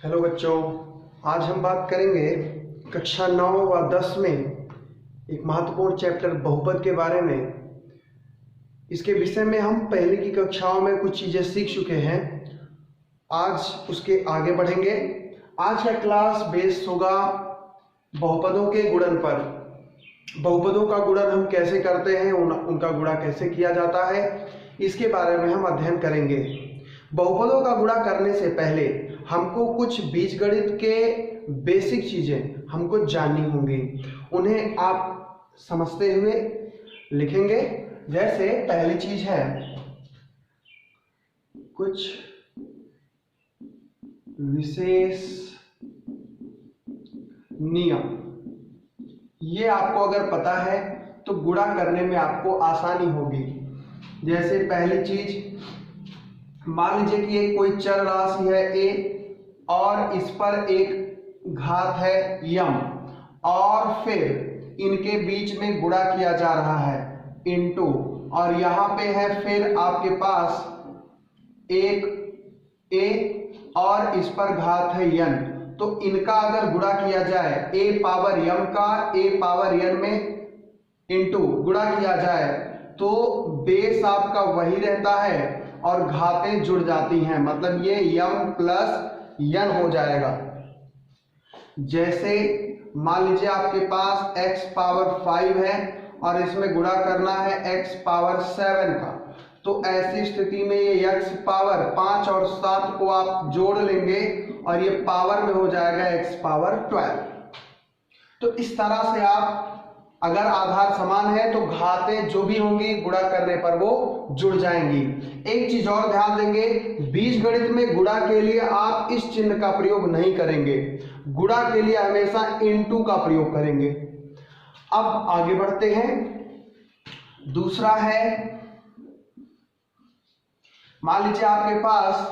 Hello बच्चों, आज हम बात करेंगे कक्षा 9 व 10 में एक महत्वपूर्ण चैप्टर बहुपद के बारे में। इसके विषय में हम पहले की कक्षाओं में कुछ चीज़ें सीख चुके हैं। आज उसके आगे बढ़ेंगे। आज का क्लास बेस्ड होगा बहुपदों के गुणन पर। बहुपदों का गुणन हम कैसे करते हैं, उनका गुणा कैसे किया जाता है, इसके बारे में हम अध्ययन करेंगे। बहुपदों का गुणा करने से पहले हमको कुछ बीजगणित के बेसिक चीजें हमको जाननी होंगी। उन्हें आप समझते हुए लिखेंगे। जैसे पहली चीज है कुछ विशेष नियम। ये आपको अगर पता है तो गुणा करने में आपको आसानी होगी। जैसे पहली चीज, मान लीजिए कि एक कोई चर राशि है a और इस पर एक घात है m और फिर इनके बीच में गुणा किया जा रहा है इनटू, और यहाँ पे है फिर आपके पास एक a और इस पर घात है n। तो इनका अगर गुणा किया जाए a पावर m का a पावर n में इनटू गुणा किया जाए तो बेस आपका वही रहता है और घातें जुड़ जाती हैं, मतलब ये m प्लस n हो जाएगा। जैसे मान लीजिए आपके पास x पावर 5 है और इसमें गुणा करना है x पावर 7 का, तो ऐसी स्थिति में ये x पावर 5 और 7 को आप जोड़ लेंगे और ये पावर में हो जाएगा x पावर 12। तो इस तरह से आप अगर आधार समान है तो घातें जो भी होंगी गुणा करने पर वो जुड़ जाएंगी। एक चीज और ध्यान देंगे, बीजगणित में गुणा के लिए आप इस चिन्ह का प्रयोग नहीं करेंगे, गुणा के लिए हमेशा इनटू का प्रयोग करेंगे। अब आगे बढ़ते हैं। दूसरा है, मान लीजिए आपके पास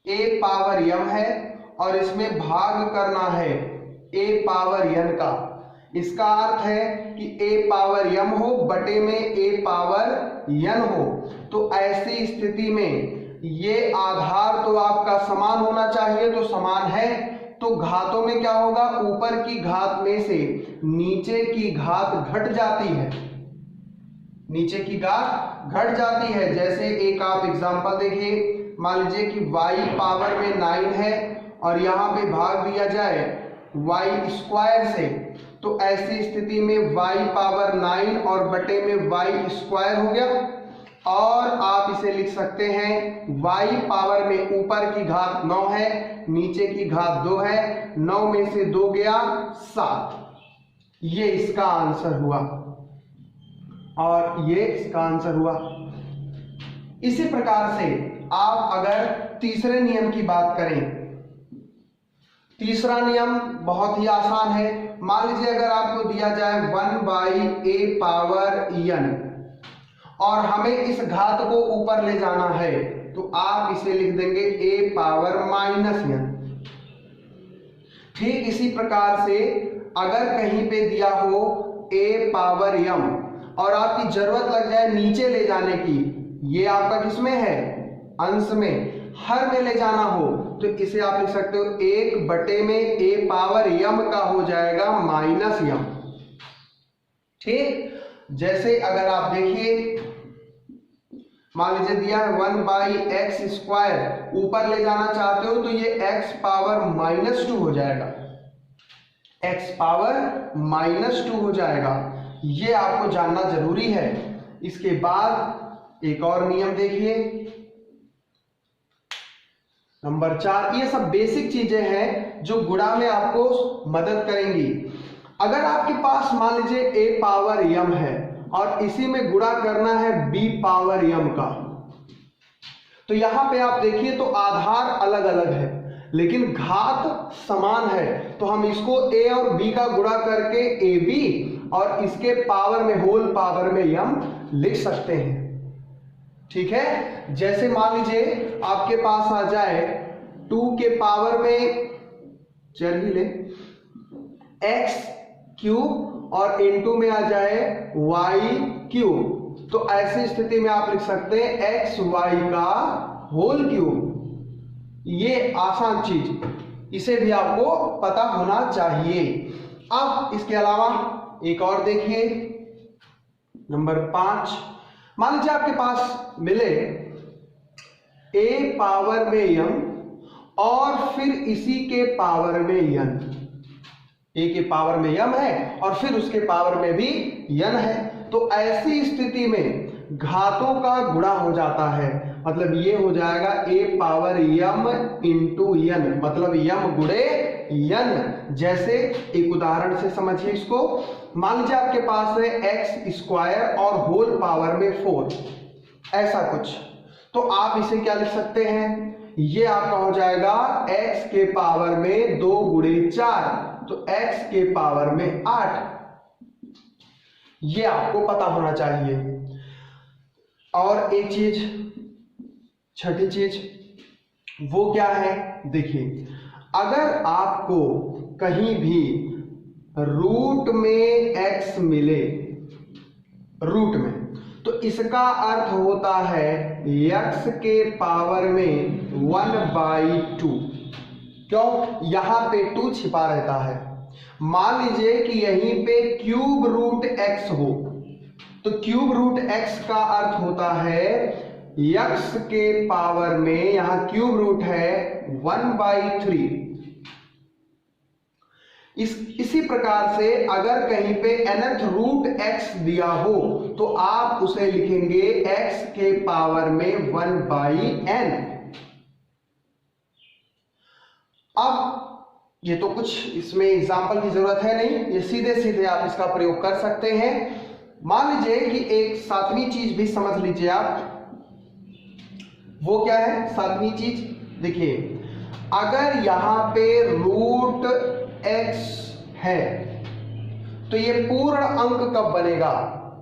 a पावर m है और इसमें भाग करना है a पावर n का। इसका अर्थ है कि a पावर m हो बटे में a पावर n हो। तो ऐसी स्थिति में ये आधार तो आपका समान होना चाहिए, तो समान है तो घातों में क्या होगा, ऊपर की घात में से नीचे की घात घट जाती है, नीचे की घात घट जाती है। जैसे एक आप एग्जांपल देखिए, मान लीजिए कि y पावर में 9 है और यहाँ पे भाग दिया जाए y स्क्वायर से, तो ऐसी स्थिति में y पावर 9 और बटे में y स्क्वायर हो गया। और आप इसे लिख सकते हैं y पावर में ऊपर की घात 9 है, नीचे की घात 2 है, 9 में से 2 गया 7। ये इसका आंसर हुआ और ये इसका आंसर हुआ। इसी प्रकार से आप अगर तीसरे नियम की बात करें, तीसरा नियम बहुत ही आसान है। मान लीजिए अगर आपको दिया जाए 1/a पावर n और हमें इस घात को ऊपर ले जाना है, तो आप इसे लिख देंगे a पावर -n। ठीक इसी प्रकार से अगर कहीं पे दिया हो a पावर m और आपकी जरूरत लग जाए नीचे ले जाने की, ये आपका किसमें है, अंश में, हर में ले जाना हो, तो इसे आप लिख सकते हो 1 बटे में a पावर m का हो जाएगा -m। ठीक, जैसे अगर आप देखिए, मान लीजिए दिया है 1/x स्क्वायर, ऊपर ले जाना चाहते हो तो ये x पावर -2 हो जाएगा, x पावर -2 हो जाएगा। ये आपको जानना जरूरी है। इसके बाद एक और नियम देखिए, नंबर 4। ये सब बेसिक चीजें हैं जो गुणा में आपको मदद करेंगी। अगर आपके पास मान लीजिए a पावर m है और इसी में गुणा करना है b पावर m का, तो यहां पे आप देखिए तो आधार अलग अलग है लेकिन घात समान है, तो हम इसको a और b का गुणा करके ab और इसके पावर में होल पावर में m लिख सकते हैं। ठीक है, जैसे मान लीजिए आपके पास आ जाए 2 के पावर में, चल ही ले, x क्यूब और इनटू में आ जाए y क्यूब, तो ऐसी स्थिति में आप लिख सकते हैं xy का होल क्यूब। ये आसान चीज, इसे भी आपको पता होना चाहिए। अब इसके अलावा एक और देखिए, नंबर 5, मान लीजिए आपके पास मिले a पावर में m और फिर इसी के पावर में n। a के पावर में m है और फिर उसके पावर में भी n है, तो ऐसी स्थिति में घातों का गुणा हो जाता है। मतलब ये हो जाएगा a power m into n, मतलब m गुणे n। जैसे एक उदाहरण से समझिए इसको। मान लीजिए आपके पास है एक्स स्क्वायर और होल पावर में 4, ऐसा कुछ, तो आप इसे क्या लिख सकते हैं, ये आपका हो जाएगा x के पावर में 2 गुणे 4, तो x के पावर में 8। ये आपको पता होना चाहिए। और एक चीज, छठी चीज, वो क्या है, देखिए अगर आपको कहीं भी रूट में x मिले, रूट में, तो इसका अर्थ होता है x के पावर में 1/2। क्यों, यहां पे 2 छिपा रहता है। मान लीजिए कि यहीं पे क्यूब रूट x हो, तो क्यूब रूट x का अर्थ होता है x के पावर में, यहां क्यूब रूट है 1/3। इसी प्रकार से अगर कहीं पे nth रूट x दिया हो तो आप उसे लिखेंगे x के पावर में 1/n। अब ये तो कुछ इसमें एग्जाम्पल की जरूरत है नहीं, ये सीधे सीधे आप इसका प्रयोग कर सकते हैं। मान लीजिए कि एक 7वीं चीज भी समझ लीजिए आप। वो क्या है 7वीं चीज, देखिए अगर यहां पे रूट x है तो ये पूर्ण अंक कब बनेगा,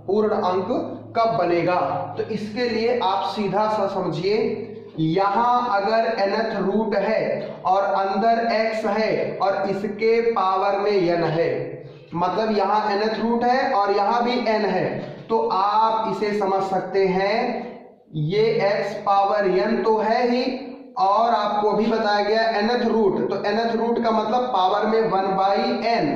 पूर्ण अंक कब बनेगा, तो इसके लिए आप सीधा सा समझिए, यहां अगर nth रूट है और अंदर x है और इसके पावर में n है, मतलब यहां nth रूट है और यहां भी n है, तो आप इसे समझ सकते हैं ये x पावर n तो है ही, और आपको अभी बताया गया nth रूट, तो nth रूट का मतलब पावर में 1/n,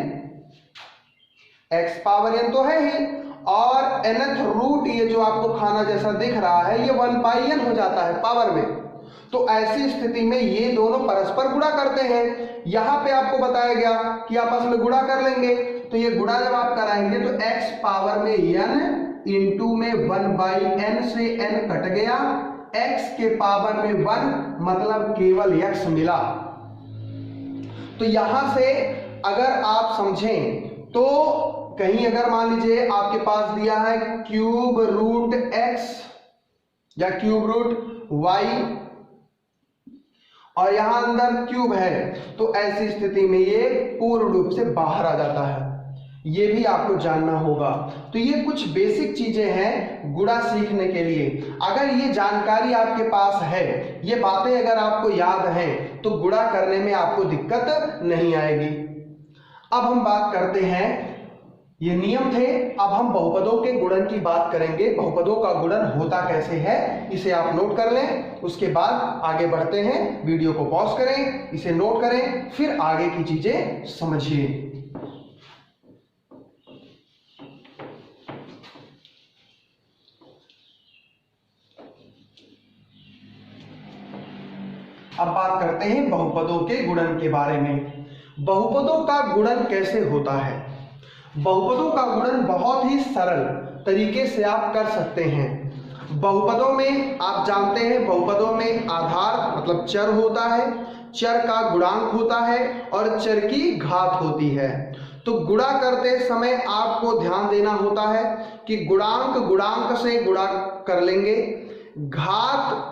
x पावर n तो है ही, और nth रूट ये जो आपको खाना जैसा दिख रहा है ये 1/n हो जाता है पावर में। तो ऐसी स्थिति में ये दोनों परस्पर गुणा करते हैं। यहां पे आपको बताया गया कि आपस में गुणा कर लेंगे, तो ये गुणा जब आप कराएंगे तो x पावर में n इंटू में 1/n से n कट गया, x के पावर में 1, मतलब केवल x मिला। तो यहां से अगर आप समझें तो कहीं अगर मान लीजिए आपके पास दिया है क्यूब रूट x या क्यूब रूट y और यहां अंदर क्यूब है, तो ऐसी स्थिति में ये पूर्ण रूप से बाहर आ जाता है। ये भी आपको जानना होगा। तो ये कुछ बेसिक चीजें हैं गुणा सीखने के लिए। अगर ये जानकारी आपके पास है, ये बातें अगर आपको याद हैं, तो गुणा करने में आपको दिक्कत नहीं आएगी। अब हम बात करते हैं, ये नियम थे, अब हम बहुपदों के गुणन की बात करेंगे। बहुपदों का गुणन होता कैसे है इसे आप नोट कर लें, उसके बाद आगे बढ़ते हैं। वीडियो को पॉज करें, इसे नोट करें, फिर आगे की चीजें समझिए। अब बात करते हैं बहुपदों के गुणन के बारे में। बहुपदों का गुणन कैसे होता है? बहुपदों का गुणन बहुत ही सरल तरीके से आप कर सकते हैं। बहुपदों में आप जानते हैं, बहुपदों में आधार मतलब चर होता है, चर का गुणांक होता है और चर की घात होती है। तो गुणा करते समय आपको ध्यान देना होता है कि गुणांक गुणांक से गुणा कर लेंगे, घात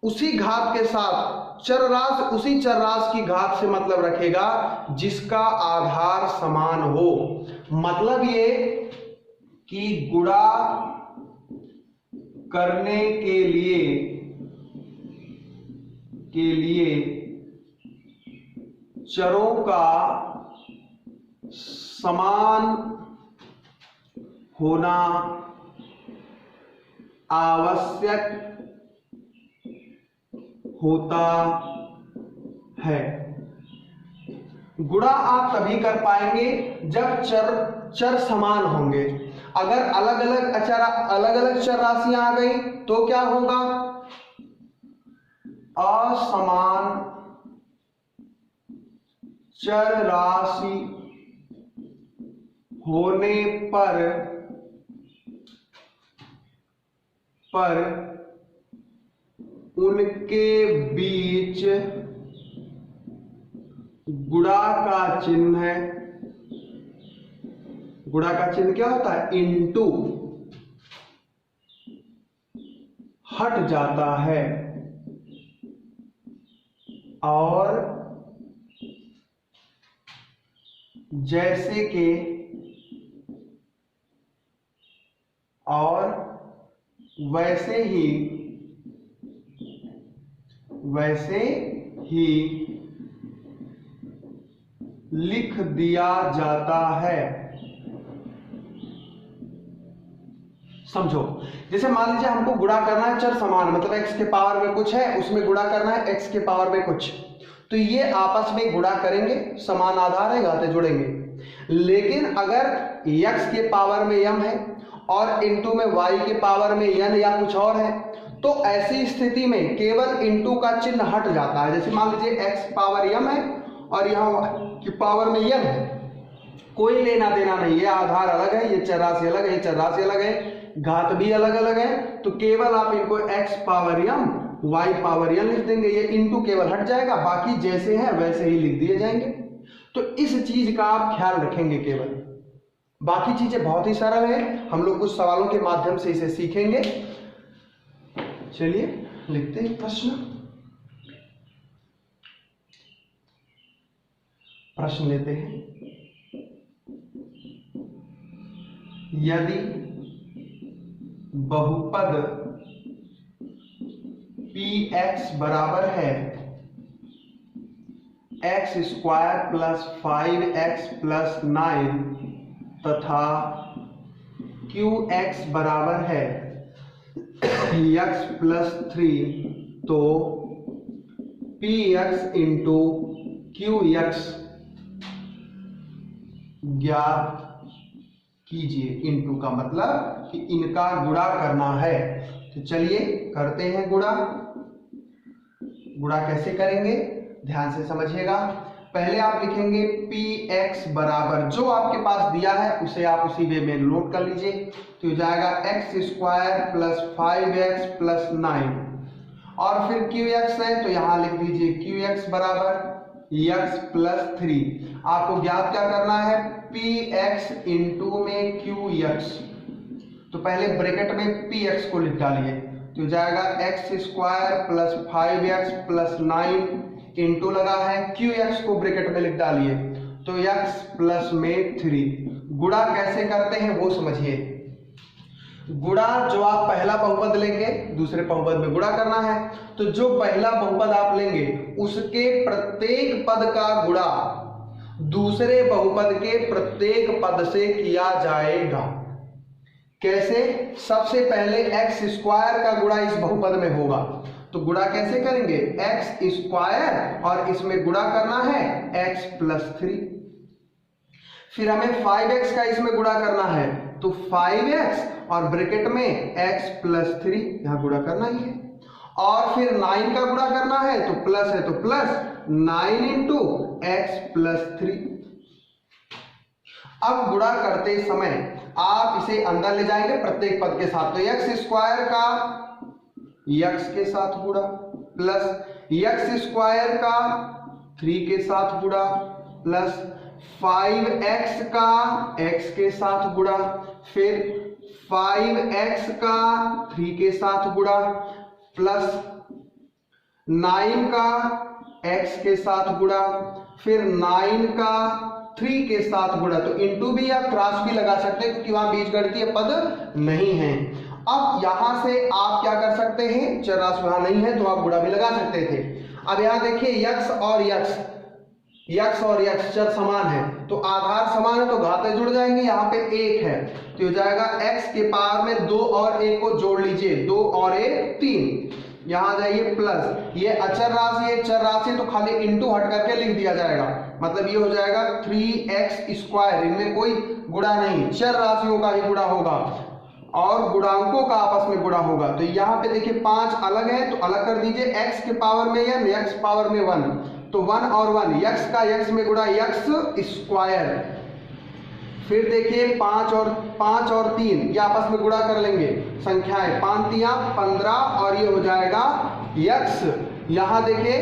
उसी घात के साथ, चर राशि उसी चर राशि की घात से मतलब रखेगा जिसका आधार समान हो। मतलब ये कि गुणा करने के लिए चरों का समान होना आवश्यक होता है। गुणा आप तभी कर पाएंगे जब चर समान होंगे। अगर अलग अलग चर राशियां आ गई तो क्या होगा? असमान चर राशि होने पर उनके बीच गुणा का चिन्ह क्या होता है? इनटू हट जाता है और जैसे कि वैसे ही लिख दिया जाता है। समझो, जैसे मान लीजिए हमको गुणा करना है चर समान, मतलब x के पावर में कुछ है उसमें गुणा करना है x के पावर में कुछ, तो ये आपस में गुणा करेंगे, समान आधार है, घाते जुड़ेंगे। लेकिन अगर x के पावर में m है और इनटू में y के पावर में n या कुछ और है, तो ऐसी स्थिति में केवल इनटू का चिन्ह हट जाता है। जैसे मान लीजिए x पावर m है और यहाँ y की पावर में n है, कोई लेना देना नहीं, ये आधार अलग है, ये चर राशि अलग है, ये चर राशि अलग है, घात भी अलग अलग है, तो केवल आप इनको x power m y power n लिख देंगे, ये इनटू केवल हट जाएगा, बाकी जैसे हैं वैसे ही लिख दिए जाएंगे। तो इस चीज का आप ख्याल रखेंगे केवल, बाकी चीजें बहुत ही सरल है, हम लोग कुछ सवालों के माध्यम से इसे सीखेंगे। चलिए लिखते हैं प्रश्न लेते हैं। यदि बहुपद px बराबर है x square plus 5x plus 9 तथा qx बराबर है x प्लस 3, तो px इंटू qx ज्ञात कीजिए। इनटू का मतलब कि इनका गुणा करना है, तो चलिए करते हैं गुणा। गुणा कैसे करेंगे ध्यान से समझिएगा। पहले आप लिखेंगे px बराबर, जो आपके पास दिया है उसे आप उसी वे में नोट कर लीजिए, तो हो जाएगा x square plus 5x plus 9, और फिर qx है तो यहां लिख दीजिए qx बराबर x प्लस 3। आपको ज्ञात क्या करना है? px इंटू में qx, तो पहले ब्रैकेट में px को लिख डालिए, तो हो जाएगा x square plus 5x plus 9 into लगा है qx को ब्रैकेट में लिख डालिए, तो x प्लस में 3। गुणा कैसे करते हैं वो समझिए। गुणा जो आप पहला बहुपद लेंगे दूसरे बहुपद में गुणा करना है, तो जो पहला बहुपद आप लेंगे उसके प्रत्येक पद का गुणा दूसरे बहुपद के प्रत्येक पद से किया जाएगा। कैसे? सबसे पहले x स्क्वायर का गुणा इस बहुपद में होगा, तो गुणा कैसे करेंगे? x स्क्वायर और इसमें गुणा करना है x प्लस 3। फिर हमें 5x का इसमें गुणा करना है, तो 5x और ब्रैकेट में x प्लस 3, यहां गुणा करना ही है, और फिर 9 का गुणा करना है, तो प्लस है तो प्लस 9 इंटू x प्लस 3। अब गुणा करते समय आप इसे अंदर ले जाएंगे प्रत्येक पद के साथ, तो x स्क्वायर का x के साथ गुणा प्लस x स्क्वायर का 3 के साथ गुणा प्लस 5x का x के साथ गुणा, फिर 5x का 3 के साथ गुणा प्लस 9 का x के साथ गुणा, फिर 9 का 3 के साथ गुणा। तो इंटू भी या क्रॉस भी लगा सकते हैं क्योंकि वहां बीजगणितीय पद नहीं है। अब यहां से आप क्या कर सकते हैं, चर राशि वहां नहीं है तो आप गुणा भी लगा सकते थे। अब यहां देखिए x और x चर समान है, तो आधार समान है तो घाते जुड़ जाएंगे, यहाँ पे 1 है तो हो जाएगा x के पावर में 2 और 1 को जोड़ लीजिए, 2 और 1 3, यहाँ जाइए प्लस, ये अचर राशि है चर राशि तो खाली इंटू हट करके लिख दिया जाएगा, मतलब ये हो जाएगा 3x²। इनमें कोई गुणा नहीं, चर राशियों का ही गुणा होगा और गुणांकों का आपस में गुणा होगा। तो यहाँ पे देखिए 5 अलग है तो अलग कर दीजिए, x के पावर में या x पावर में 1, तो 1 और 1 x का x में गुणा x²। फिर देखिए 5 और 3 ये आपस में गुणा कर लेंगे, संख्याएं 5 3 15 और ये हो जाएगा x। यहाँ देखिए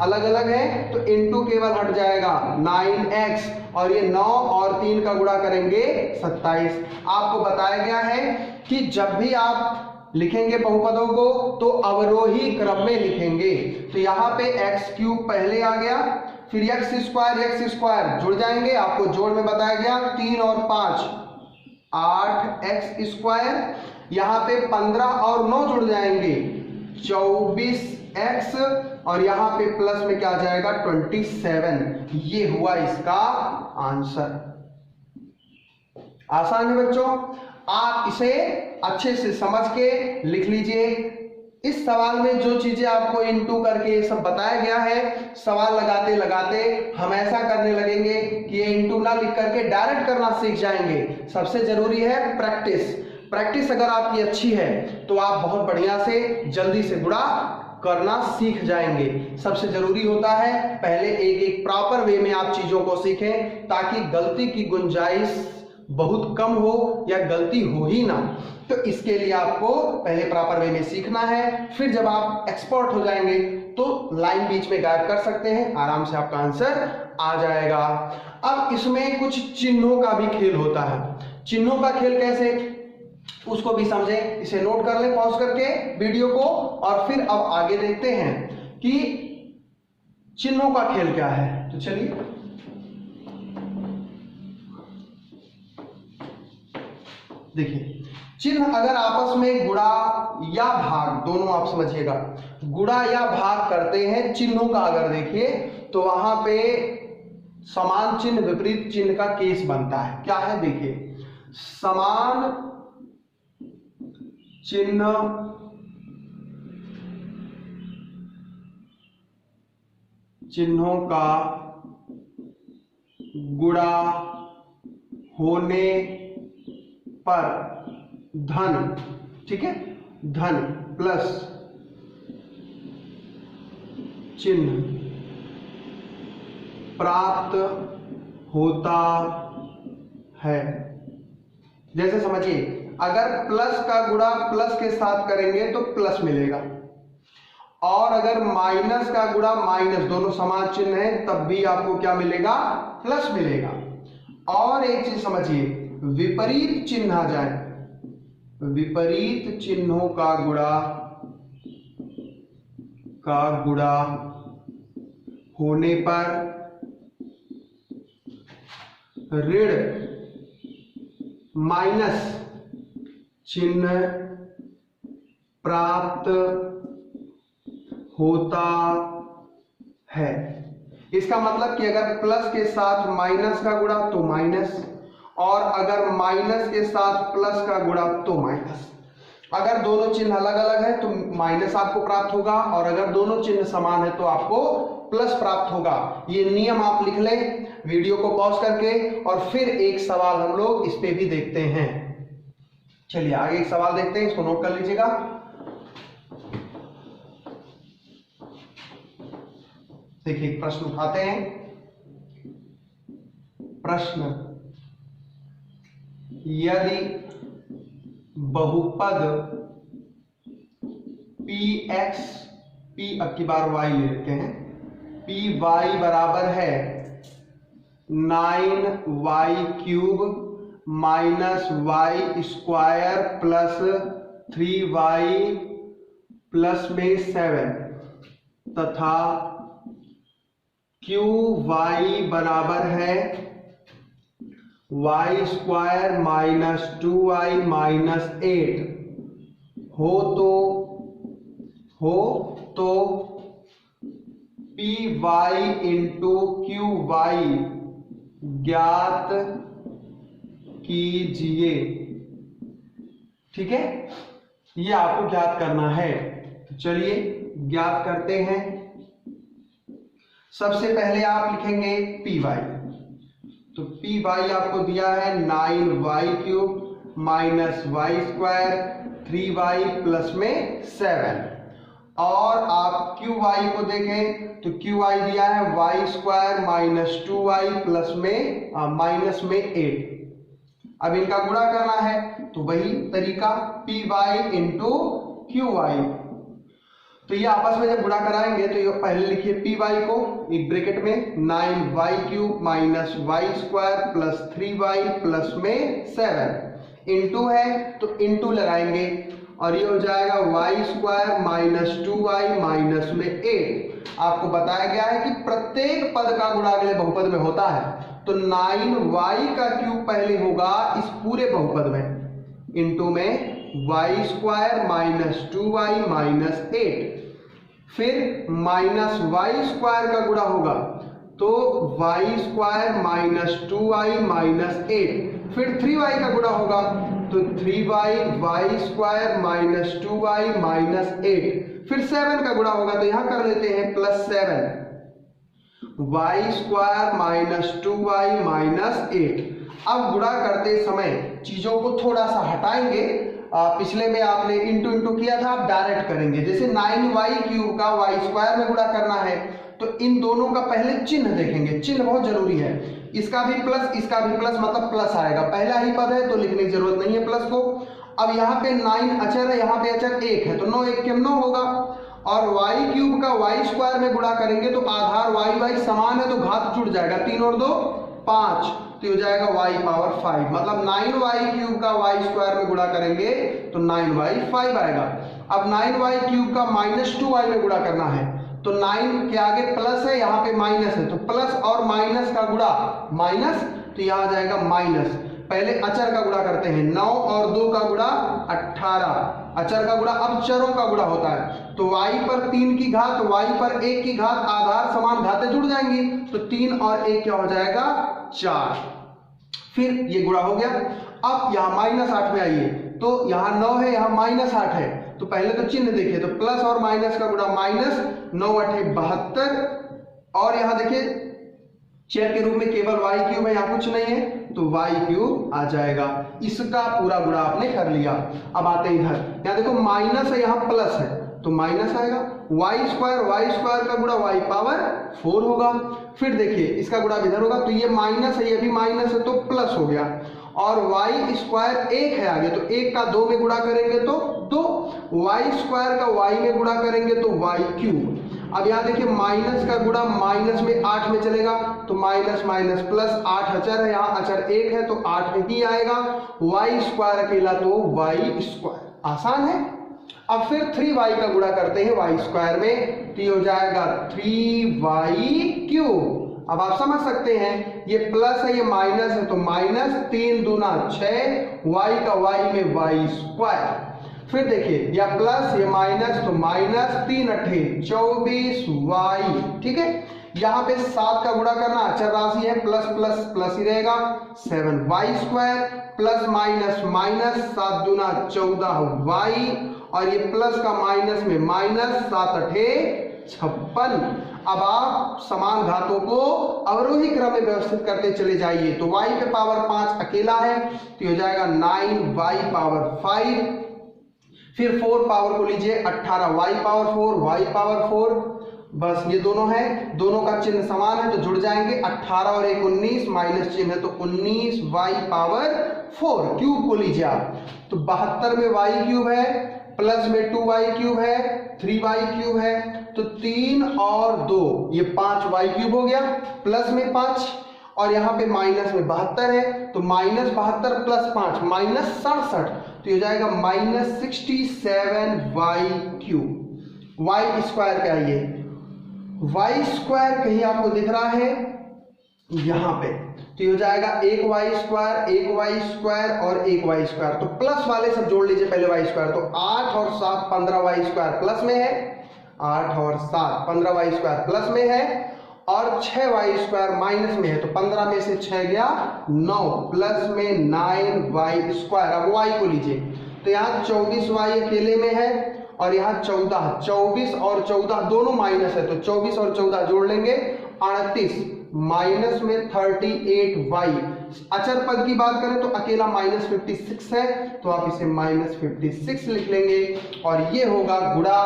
अलग अलग है तो इंटू केवल हट जाएगा 9x और ये 9 और 3 का गुणा करेंगे 27। आपको बताया गया है कि जब भी आप लिखेंगे बहुपदों को तो अवरोही क्रम में लिखेंगे। तो यहाँ पे x³ पहले आ गया, फिर x² जुड़ जाएंगे, आपको जोड़ में बताया गया 3 और 5 8x²। यहाँ पे 15 और 9 जुड़ जाएंगे 24x और यहाँ पे प्लस में क्या आ जाएगा 27। ये हुआ इसका आंसर। आसान है बच्चों, आप इसे अच्छे से समझ के लिख लीजिए। इस सवाल में जो चीजें आपको इनटू करके ये सब बताया गया है, सवाल लगाते लगाते हम ऐसा करने लगेंगे कि ये इनटू ना लिख करके डायरेक्ट करना सीख जाएंगे। सबसे जरूरी है प्रैक्टिस। प्रैक्टिस अगर आपकी अच्छी है तो आप बहुत बढ़िया से जल्दी से गुणा करना सीख जाएंगे। सबसे जरूरी होता है पहले एक प्रॉपर वे में आप चीजों को सीखें ताकि गलती की गुंजाइश बहुत कम हो या गलती हो ही ना। तो इसके लिए आपको पहले प्रॉपर वे में सीखना है, फिर जब आप एक्सपर्ट हो जाएंगे तो लाइन बीच में गायब कर सकते हैं, आराम से आपका आंसर आ जाएगा। अब इसमें कुछ चिन्हों का भी खेल होता है। चिन्हों का खेल कैसे, उसको भी समझें। इसे नोट कर लें पॉज करके वीडियो को और फिर अब आगे देखते हैं कि चिन्हों का खेल क्या है। तो चलिए देखिए, चिन्ह अगर आपस में गुणा या भाग, दोनों आप समझिएगा, गुणा या भाग करते हैं चिन्हों का अगर देखिए तो वहां पे समान चिन्ह विपरीत चिन्ह का केस बनता है। क्या है देखिए, समान चिन्ह चिन्हों का गुणा होने पर धन, ठीक है, धन प्लस चिन्ह प्राप्त होता है। जैसे समझिए, अगर प्लस का गुणा प्लस के साथ करेंगे तो प्लस मिलेगा और अगर माइनस का गुणा माइनस, दोनों समान चिन्ह है तब भी आपको क्या मिलेगा, प्लस मिलेगा। और एक चीज समझिए, विपरीत चिन्ह आ जाए, विपरीत चिन्हों का गुणा होने पर ऋण माइनस चिन्ह प्राप्त होता है। इसका मतलब कि अगर प्लस के साथ माइनस का गुणा तो माइनस, और अगर माइनस के साथ प्लस का गुणा तो माइनस। अगर दोनों चिन्ह अलग अलग है तो माइनस आपको प्राप्त होगा और अगर दोनों चिन्ह समान है तो आपको प्लस प्राप्त होगा। ये नियम आप लिख लें वीडियो को पॉज करके और फिर एक सवाल हम लोग इस पे भी देखते हैं। चलिए आगे एक सवाल देखते हैं, इसको नोट कर लीजिएगा। देखिए एक प्रश्न उठाते हैं। प्रश्न, यदि बहुपद px, p अब की बार y ले लेते हैं, py बराबर है 9y³ minus y² plus 3y plus में 7 तथा qy बराबर है y² माइनस 2y माइनस 8 हो तो py इंटू qy ज्ञात कीजिए। ठीक है, ये आपको ज्ञात करना है। तो चलिए ज्ञात करते हैं। सबसे पहले आप लिखेंगे पी वाई। तो पी वाई आपको दिया है 9y³ minus Y square 3y plus में 7। और आप क्यू वाई को देखें तो क्यू वाई दिया है y² माइनस 2y प्लस में माइनस में 8। अब इनका गुणा करना है तो वही तरीका P Y into Q Y. तो ये आपस में जब गुणा कराएंगे तो ये पहले लिखिए पी वाई को एक ब्रैकेट में 9y³ minus Y square plus 3y plus में 7 इंटू है तो इंटू लगाएंगे और ये हो जाएगा y² माइनस 2y माइनस में 8। आपको बताया गया है कि प्रत्येक पद का गुणा अगले बहुपद में होता है, तो 9y का क्यूब पहले होगा इस पूरे बहुपद में इंटू में y² माइनस 2y माइनस 8, फिर माइनस y² का गुणा होगा तो y² माइनस 2y माइनस 8, फिर 3y का गुणा होगा तो 3y y² minus 2y minus 8, फिर 7 का गुणा होगा तो यहां कर लेते हैं plus 7 y² minus 2y minus 8। अब गुणा करते समय चीजों को थोड़ा सा हटाएंगे। पिछले में आपने इंटू इंटू किया था, आप डायरेक्ट करेंगे। जैसे 9y³ का y² में गुणा करना है तो इन दोनों का पहले चिन्ह देखेंगे। चिन्ह बहुत जरूरी है। इसका भी प्लस इसका भी प्लस, मतलब प्लस आएगा। पहला ही पद है तो लिखने की जरूरत नहीं है प्लस को। अब यहाँ पे 9 अचर है, यहाँ पे अचर 1 है तो 9 1 के 9 होगा। और y³ का y² में गुणा करेंगे तो आधार y समान है तो घात जुड़ जाएगा, 3 और 2 5, तो हो जाएगा y पावर 5। मतलब 9y³ का y² में गुणा करेंगे तो 9y5 आएगा। अब 9y³ का माइनस 2y में गुणा करना है तो 9 के आगे प्लस है, यहाँ पे माइनस है तो प्लस और माइनस का गुणा माइनस, तो यहाँ आ जाएगा माइनस। पहले अचर का गुणा करते हैं, 9 और 2 का गुणा 18, अचर का गुणा। अब चरों का गुणा होता है तो y पर 3 की घात y पर 1 की घात, आधार समान घातें जुड़ जाएंगी तो 3 और 1 क्या हो जाएगा 4, फिर ये गुणा हो गया। अब यहाँ माइनस 8 में आइए तो यहाँ 9 है, यहाँ माइनस 8 है तो पहले तो चिन्ह देखिए तो प्लस और माइनस का गुणा माइनस, 9 8 72 और यहाँ देखिए चर के रूप में केवल y³ है, यहाँ कुछ नहीं है तो y³ आ जाएगा। इसका पूरा गुणा आपने कर लिया। अब आते हैं इधर, यहाँ देखो माइनस है, यहाँ प्लस है तो माइनस आएगा। y² का गुणा y पावर 4 होगा। फिर देखिए इसका गुणा इधर होगा तो ये माइनस है, ये भी माइनस है तो प्लस हो गया। और y² 1 है आगे तो 1 का 2 में गुणा करेंगे तो 2, y² का y में गुणा करेंगे तो y³। अब यहाँ देखिए माइनस का गुणा माइनस में 8 में चलेगा तो माइनस माइनस प्लस, 8 अचर है, यहाँ अचर 1 है तो 8 में ही आएगा। y² अकेला तो y², आसान है। अब फिर 3y का गुणा करते हैं y² में तो ये हो जाएगा 3y³। अब आप समझ सकते हैं ये प्लस है ये माइनस है तो माइनस, 3 दूना 6, y का y में y²। फिर देखिए या प्लस ये माइनस तो माइनस, 3 8 24y, ठीक है। यहाँ पे 7 का गुणा करना, अचर राशि है, प्लस प्लस प्लस ही रहेगा, 7y² प्लस माइनस माइनस, 7 दूना 14y और ये प्लस का माइनस में माइनस, 7 8 56। अब आप समान घातों को अवरोही क्रम में व्यवस्थित करते चले जाइए तो y पे पावर 5 अकेला है तो हो जाएगा 9y पावर 5, फिर 4 पावर को लीजिए 18y पावर 4, y पावर 4, बस ये दोनों है, दोनों का चिन्ह समान है तो जुड़ जाएंगे। 18 और 1 19, माइनस चिन्ह है तो 19y पावर 4। क्यूब को लीजिए आप तो 72 में y³ है, प्लस में 2y³ है, 3y³ है तो 3 और 2 ये 5y³ हो गया, प्लस में 5 और यहाँ पे माइनस में 72 है तो माइनस 72 प्लस 5 माइनस 67 तो ये जाएगा माइनस 67y³। y² क्या है ये y² कहीं आपको दिख रहा है यहाँ पे तो ये हो जाएगा 1y² और 1y²। तो प्लस वाले सब जोड़ लीजिए पहले y², तो 8 और 7 15y² प्लस में है, 8 और 7 15y² प्लस में है और 6y² माइनस में है तो 15 में से 6 गया 9, प्लस में 9y²। अब y को लीजिए तो यहाँ 24y अकेले में है और यहाँ 14, 24 और 14 दोनों माइनस है, तो 24 और 14 जोड़ लेंगे 38, माइनस में 38y। अचर पद की बात करें तो अकेला -56 है, तो आप इसे -56 लिख लेंगे और ये होगा गुणा।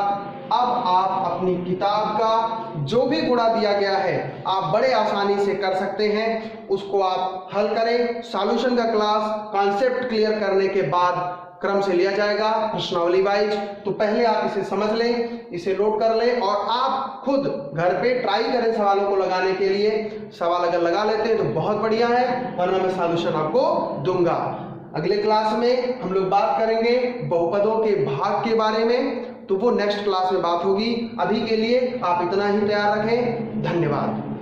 अब आप अपनी किताब का जो भी गुणा दिया गया है आप बड़े आसानी से कर सकते हैं, उसको आप हल करें। सॉल्यूशन का क्लास कॉन्सेप्ट क्लियर करने के बाद क्रम से लिया जाएगा प्रश्नावली वाइज, तो पहले आप इसे समझ लें, इसे नोट कर लें और आप खुद घर पे ट्राई करें सवालों को लगाने के लिए। सवाल अगर लगा लेते हैं तो बहुत बढ़िया है, वरना मैं सॉल्यूशन आपको दूंगा। अगले क्लास में हम लोग बात करेंगे बहुपदों के भाग के बारे में, तो वो नेक्स्ट क्लास में बात होगी। अभी के लिए आप इतना ही तैयार रखें। धन्यवाद।